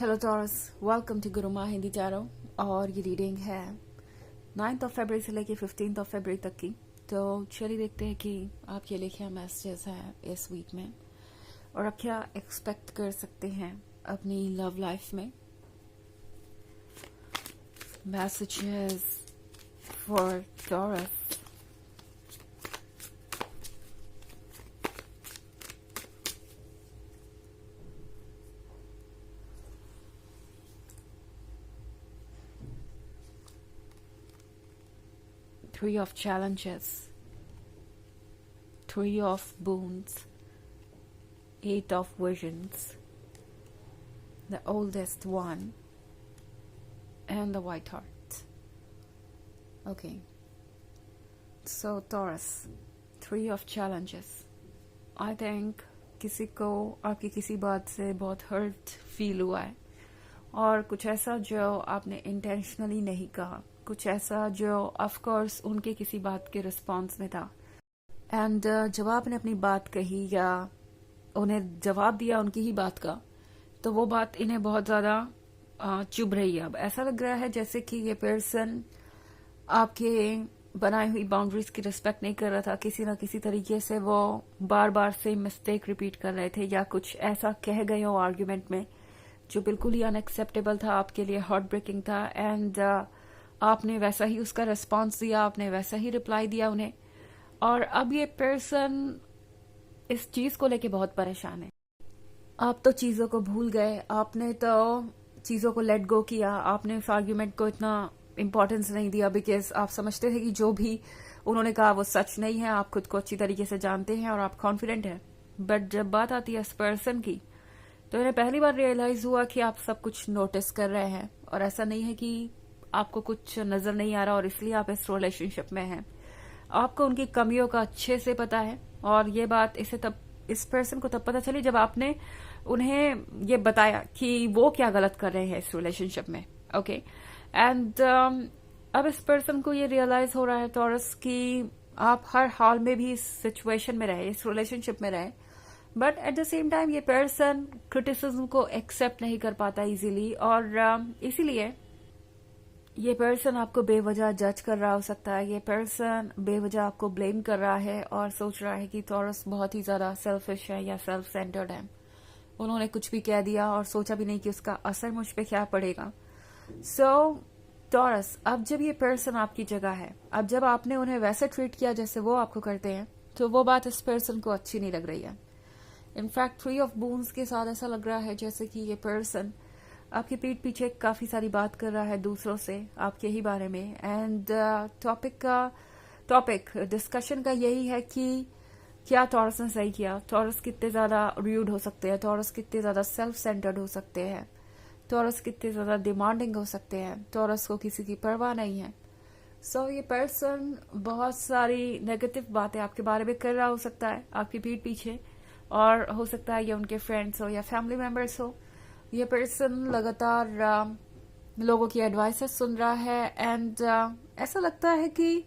Hello Taurus, welcome to Guruma Hindi tarot. और ये reading है 9 फरवरी से लेके 15 फरवरी तक की। तो चलिए देखते हैं कि आपके लिए क्या मैसेजेस हैं इस वीक में और आप क्या एक्सपेक्ट कर सकते हैं अपनी लव लाइफ में। Messages for taurus. Three of challenges, Three of boons, Eight of visions, the oldest one, and the white heart. Okay. So Taurus, Three of challenges. I think किसी को आपकी किसी बात से बहुत हर्ट फील हुआ है और कुछ ऐसा जो आपने इंटेंशनली नहीं कहा, कुछ ऐसा जो ऑफ कोर्स उनके किसी बात के रिस्पॉन्स में था। एंड जब आपने अपनी बात कही या उन्हें जवाब दिया उनकी ही बात का, तो वो बात इन्हें बहुत ज़्यादा चुभ रही है। अब ऐसा लग रहा है जैसे कि ये पर्सन आपके बनाई हुई बाउंड्रीज की रिस्पेक्ट नहीं कर रहा था। किसी ना किसी तरीके से वो बार बार सेम मिस्टेक रिपीट कर रहे थे या कुछ ऐसा कह गए हो आर्ग्यूमेंट में जो बिल्कुल ही अनएक्सेप्टेबल था, आपके लिए हार्ट ब्रेकिंग था। एंड आपने वैसा ही उसका रिस्पॉन्स दिया, आपने वैसा ही रिप्लाई दिया उन्हें। और अब ये पर्सन इस चीज को लेके बहुत परेशान है। आप तो चीजों को भूल गए, आपने तो चीजों को लेट गो किया, आपने उस आर्ग्यूमेंट को इतना इम्पोर्टेंस नहीं दिया बिकॉज आप समझते थे कि जो भी उन्होंने कहा वो सच नहीं है। आप खुद को अच्छी तरीके से जानते हैं और आप कॉन्फिडेंट हैं। बट जब बात आती है इस पर्सन की, तो इन्हें पहली बार रियलाइज हुआ कि आप सब कुछ नोटिस कर रहे हैं और ऐसा नहीं है कि आपको कुछ नजर नहीं आ रहा और इसलिए आप इस रिलेशनशिप में हैं। आपको उनकी कमियों का अच्छे से पता है और ये बात इस पर्सन को तब पता चली जब आपने उन्हें ये बताया कि वो क्या गलत कर रहे हैं इस रिलेशनशिप में। ओके। एंड अब इस पर्सन को ये रियलाइज हो रहा है टॉरस कि आप हर हाल में भी इस सिचुएशन में रहे, इस रिलेशनशिप में रहे, but at the same time ये पर्सन क्रिटिसिज्म को एक्सेप्ट नहीं कर पाता इजीली और इसीलिए ये पर्सन आपको बेवजह जज कर रहा हो सकता है। ये पर्सन बेवजह आपको ब्लेम कर रहा है और सोच रहा है कि टॉरस बहुत ही ज्यादा सेल्फिश है या सेल्फ सेंटर्ड है। उन्होंने कुछ भी कह दिया और सोचा भी नहीं कि उसका असर मुझ पे क्या पड़ेगा। सो टॉरस, अब जब ये पर्सन आपकी जगह है, अब जब आपने उन्हें वैसे ट्रीट किया जैसे वो आपको करते हैं, तो वो बात इस पर्सन को अच्छी नहीं लग रही है। इनफैक्ट थ्री ऑफ बून्स के साथ ऐसा लग रहा है जैसे कि ये पर्सन आपकी पीठ पीछे काफी सारी बात कर रहा है दूसरों से आपके ही बारे में। एंड टॉपिक डिस्कशन का यही है कि क्या टॉरस ने सही किया, टॉरस कितने ज्यादा र्यूड हो सकते हैं, टॉरस कितने ज्यादा सेल्फ सेंटर्ड हो सकते हैं, टॉरस कितने ज्यादा डिमांडिंग हो सकते हैं, टॉरस को किसी की परवाह नहीं है। सो ये पर्सन बहुत सारी नेगेटिव बातें आपके बारे में कर रहा हो सकता है आपकी पीठ पीछे, और हो सकता है ये उनके फ्रेंड्स हो या फैमिली मेंबर्स हो। ये पर्सन लगातार लोगों की एडवाइसेस सुन रहा है एंड ऐसा लगता है कि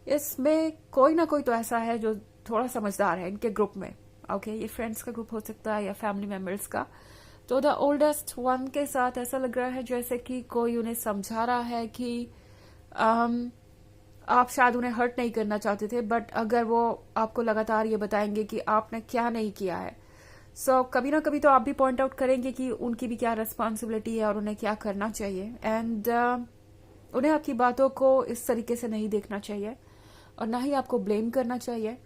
इसमें कोई ना कोई तो ऐसा है जो थोड़ा समझदार है इनके ग्रुप में। ओके, ये फ्रेंड्स का ग्रुप हो सकता है या फैमिली मेंबर्स का। तो द ओल्डेस्ट वन के साथ ऐसा लग रहा है जैसे कि कोई उन्हें समझा रहा है कि आप शायद उन्हें हर्ट नहीं करना चाहते थे, बट अगर वो आपको लगातार ये बताएंगे कि आपने क्या नहीं किया है, सो कभी ना कभी तो आप भी पॉइंट आउट करेंगे कि उनकी भी क्या रिस्पॉन्सिबिलिटी है और उन्हें क्या करना चाहिए। एंड उन्हें आपकी बातों को इस तरीके से नहीं देखना चाहिए और ना ही आपको ब्लेम करना चाहिए।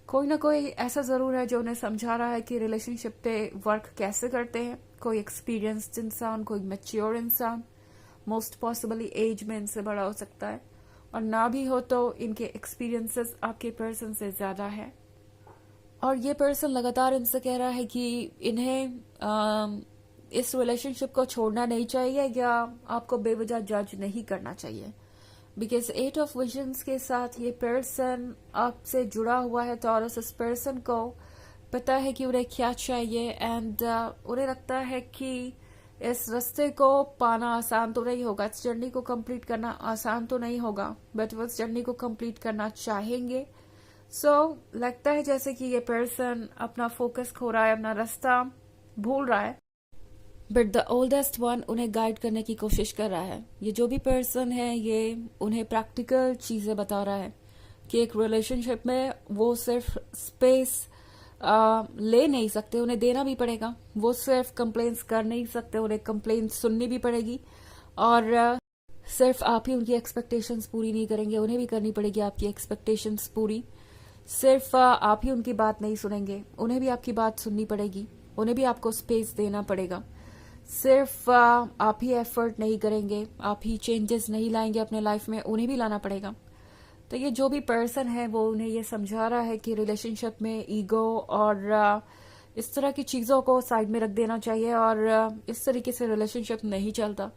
कोई ना कोई ऐसा जरूर है जो उन्हें समझा रहा है कि रिलेशनशिप पे वर्क कैसे करते हैं। कोई एक्सपीरियंस्ड इंसान, कोई मैच्योर इंसान, मोस्ट पॉसिबली एज में इनसे बड़ा हो सकता है, और ना भी हो तो इनके एक्सपीरियंसेस आपके पर्सन से ज्यादा है। और ये पर्सन लगातार इनसे कह रहा है कि इन्हें इस रिलेशनशिप को छोड़ना नहीं चाहिए या आपको बेवजह जज नहीं करना चाहिए। बिकॉज 8 ऑफ विजन्स के साथ ये पर्सन आपसे जुड़ा हुआ है टॉरस। इस पर्सन को पता है कि उन्हें क्या चाहिए एंड उन्हें लगता है कि इस रास्ते को पाना आसान तो नहीं होगा, इस जर्नी को कंप्लीट करना आसान तो नहीं होगा, बट वो इस जर्नी को कंप्लीट करना चाहेंगे। लगता है जैसे कि ये पर्सन अपना फोकस खो रहा है, अपना रास्ता भूल रहा है बट द ओल्डेस्ट वन उन्हें गाइड करने की कोशिश कर रहा है। ये जो भी पर्सन है ये उन्हें प्रैक्टिकल चीजें बता रहा है कि एक रिलेशनशिप में वो सिर्फ स्पेस ले नहीं सकते, उन्हें देना भी पड़ेगा। वो सिर्फ कंप्लेंट्स कर नहीं सकते, उन्हें कंप्लेंट्स सुननी भी पड़ेगी। और सिर्फ आप ही उनकी एक्सपेक्टेशंस पूरी नहीं करेंगे, उन्हें भी करनी पड़ेगी आपकी एक्सपेक्टेशंस पूरी। सिर्फ आप ही उनकी बात नहीं सुनेंगे, उन्हें भी आपकी बात सुननी पड़ेगी, उन्हें भी आपको स्पेस देना पड़ेगा। सिर्फ आप ही एफर्ट नहीं करेंगे, आप ही चेंजेस नहीं लाएंगे अपने लाइफ में, उन्हें भी लाना पड़ेगा। तो ये जो भी पर्सन है वो उन्हें ये समझा रहा है कि रिलेशनशिप में ईगो और इस तरह की चीज़ों को साइड में रख देना चाहिए और इस तरीके से रिलेशनशिप नहीं चलता।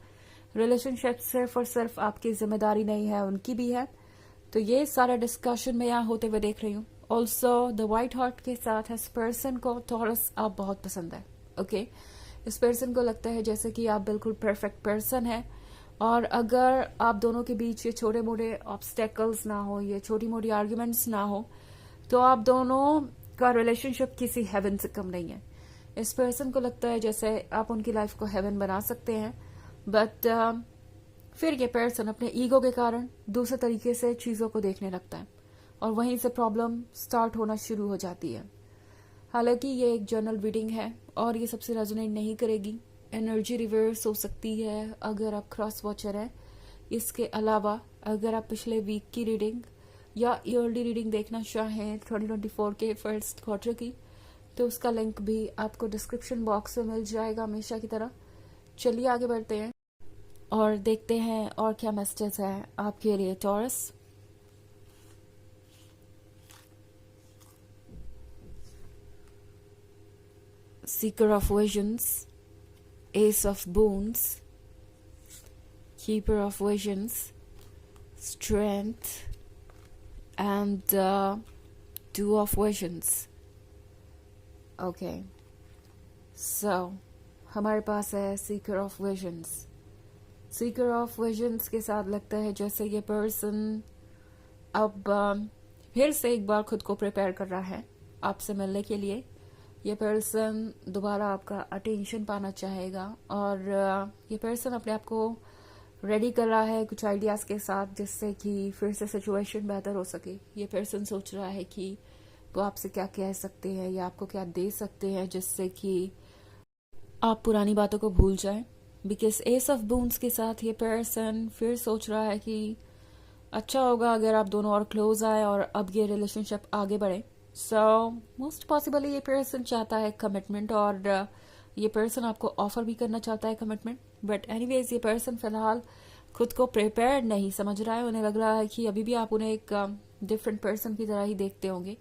रिलेशनशिप सिर्फ और सिर्फ आपकी जिम्मेदारी नहीं है, उनकी भी है। तो ये सारा डिस्कशन मैं यहाँ होते हुए देख रही हूँ। ऑल्सो द वाइट हार्ट के साथ इस पर्सन को टॉरस आप बहुत पसंद है। ओके, इस पर्सन को लगता है जैसे कि आप बिल्कुल परफेक्ट पर्सन है और अगर आप दोनों के बीच ये छोटे मोटे ऑब्स्टेकल्स ना हो, ये छोटी मोटी आर्ग्यूमेंट्स ना हो, तो आप दोनों का रिलेशनशिप किसी हेवन से कम नहीं है। इस पर्सन को लगता है जैसे आप उनकी लाइफ को हेवन बना सकते हैं, बट फिर ये पर्सन अपने ईगो के कारण दूसरे तरीके से चीज़ों को देखने लगता है और वहीं से प्रॉब्लम स्टार्ट होना शुरू हो जाती है। हालांकि ये एक जर्नल रीडिंग है और ये सबसे रेजोनेट नहीं करेगी। एनर्जी रिवर्स हो सकती है अगर आप क्रॉस वॉचर हैं। इसके अलावा अगर आप पिछले वीक की रीडिंग या ईयरली रीडिंग देखना चाहें 2024 के फर्स्ट क्वार्टर की, तो उसका लिंक भी आपको डिस्क्रिप्शन बॉक्स में मिल जाएगा हमेशा की तरह। चलिए आगे बढ़ते हैं और देखते हैं और क्या मैसेजेस है आपके लिए taurus. Sikar of visions, Ace of Boons, Keeper of Visions, Strength, and Two of Visions. Okay, so हमारे पास है Seeker of Visions. Seeker of Visions के साथ लगता है जैसे ये पर्सन अब फिर से एक बार खुद को प्रिपेयर कर रहा है आपसे मिलने के लिए। ये पर्सन दोबारा आपका अटेंशन पाना चाहेगा और ये पर्सन अपने आप को रेडी कर रहा है कुछ आइडियाज़ के साथ जिससे कि फिर से सिचुएशन बेहतर हो सके। ये पर्सन सोच रहा है कि वो आपसे क्या कह सकते हैं या आपको क्या दे सकते हैं जिससे कि आप पुरानी बातों को भूल जाएं। बिकॉज एस ऑफ बून्स के साथ ये पर्सन फिर सोच रहा है कि अच्छा होगा अगर आप दोनों और क्लोज आए और अब ये रिलेशनशिप आगे बढ़े। सो मोस्ट पॉसिबली ये पर्सन चाहता है कमिटमेंट और ये पर्सन आपको ऑफर भी करना चाहता है कमिटमेंट। बट एनीवेज ये पर्सन फिलहाल खुद को प्रिपेयर्ड नहीं समझ रहा है। उन्हें लग रहा है कि अभी भी आप उन्हें एक डिफरेंट पर्सन की तरह ही देखते होंगे,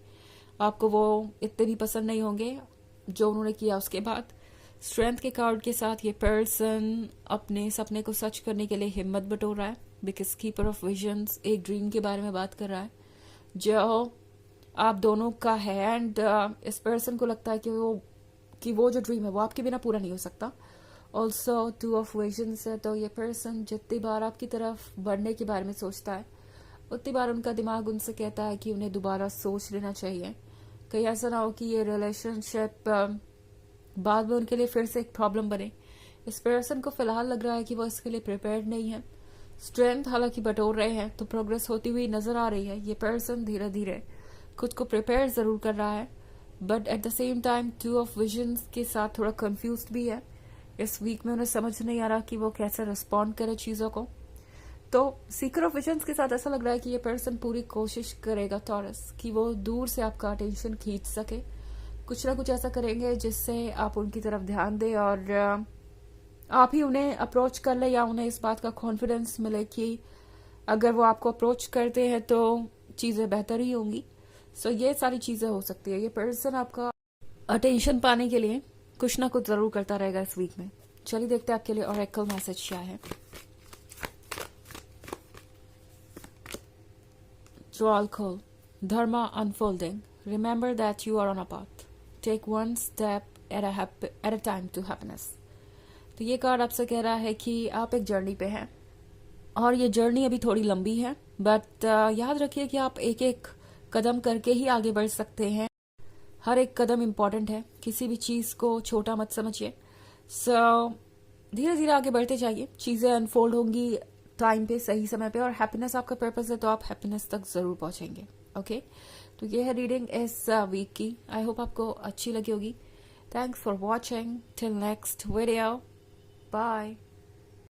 आपको वो इतने भी पसंद नहीं होंगे जो उन्होंने किया उसके बाद। स्ट्रेंथ के कार्ड के साथ ये पर्सन अपने सपने को सच करने के लिए हिम्मत बटोर रहा है। बिकॉज कीपर ऑफ विजन्स एक ड्रीम के बारे में बात कर रहा है जो आप दोनों का है एंड इस पर्सन को लगता है कि वो जो ड्रीम है वो आपके बिना पूरा नहीं हो सकता। ऑल्सो टू ऑफ विजन्स है, तो ये पर्सन जितनी बार आपकी तरफ बढ़ने के बारे में सोचता है उतनी बार उनका दिमाग उनसे कहता है कि उन्हें दोबारा सोच लेना चाहिए। कहीं ऐसा ना हो कि ये रिलेशनशिप बाद में उनके लिए फिर से एक प्रॉब्लम बने। इस पर्सन को फिलहाल लग रहा है कि वो इसके लिए प्रिपेयर्ड नहीं है। स्ट्रेंथ हालांकि बटोर रहे हैं तो प्रोग्रेस होती हुई नजर आ रही है। ये पर्सन धीरे धीरे खुद को प्रिपेयर जरूर कर रहा है but at the same time two of visions के साथ थोड़ा कंफ्यूज्ड भी है। इस वीक में उन्हें समझ नहीं आ रहा कि वो कैसे रिस्पॉन्ड करे चीज़ों को। तो सीकर ऑफ विजन्स के साथ ऐसा लग रहा है कि ये पर्सन पूरी कोशिश करेगा टॉरस कि वो दूर से आपका अटेंशन खींच सके। कुछ ना कुछ ऐसा करेंगे जिससे आप उनकी तरफ ध्यान दें और आप ही उन्हें अप्रोच कर ले या उन्हें इस बात का कॉन्फिडेंस मिले कि अगर वो आपको अप्रोच करते हैं तो चीज़ें बेहतर ही होंगी। सो ये सारी चीज़ें हो सकती है। ये पर्सन आपका अटेंशन पाने के लिए कुछ ना कुछ जरूर करता रहेगा इस वीक में। चलिए देखते हैं आपके लिए ऑरेकल मैसेज क्या है। Oracle, Dharma unfolding. Remember that you are on a path. Take one step at a time to happiness. तो ये कार्ड आपसे कह रहा है कि आप एक जर्नी पे हैं और ये जर्नी अभी थोड़ी लंबी है बट याद रखिए कि आप एक एक कदम करके ही आगे बढ़ सकते हैं। हर एक कदम इम्पॉर्टेंट है, किसी भी चीज़ को छोटा मत समझिए। सो धीरे धीरे आगे बढ़ते जाइए, चीज़ें अनफोल्ड होंगी टाइम पे, सही समय पे, और हैप्पीनेस आपका पर्पस है तो आप हैप्पीनेस तक ज़रूर पहुंचेंगे। ओके, तो ये है रीडिंग इस वीक की। आई होप आपको अच्छी लगी होगी। Thanks for watching, till next video, bye.